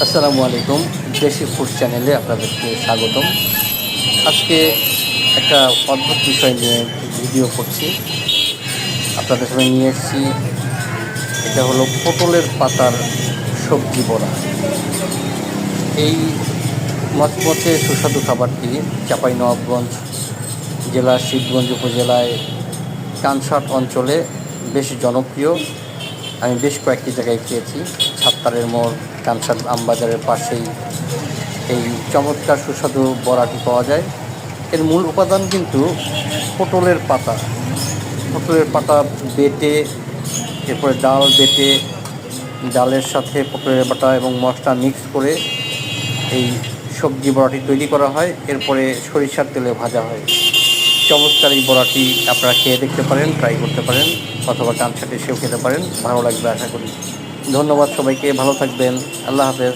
আসসালামু আলাইকুম। দেশি ফুড চ্যানেলে আপনাদেরকে স্বাগতম। আজকে একটা অদ্ভুত বিষয় নিয়ে ভিডিও করছি। আপনাদের সামনে নিয়ে এসেছি, এটা হলো পটলের পাতার সবজি বড়া। এই মচমচে সুস্বাদু খাবারটি চাঁপাইনবাবগঞ্জ জেলার শিবগঞ্জ উপজেলায় কানসাট অঞ্চলে বেশ জনপ্রিয়। আমি বেশ কয়েকটি জায়গায় খেয়েছি। ছাত্তারের মোড়, কানসাট আমবাজারের পাশেই এই চমৎকার সুস্বাদু বড়াটি পাওয়া যায়। এর মূল উপাদান কিন্তু পটলের পাতা। পটলের পাতা বেটে, এরপরে ডাল বেটে, ডালের সাথে পটলের বাটা এবং মশলা মিক্স করে এই সবজি বড়াটি তৈরি করা হয়। এরপরে সরিষার তেলে ভাজা হয়। চমৎকার এই বড়াটি আপনারা খেয়ে দেখতে পারেন, ট্রাই করতে পারেন, অথবা কানসাটে এসেও খেতে পারেন। ভালো লাগবে আশা করি। ধন্যবাদ সবাইকে, ভালো থাকবেন। আল্লাহ হাফেজ।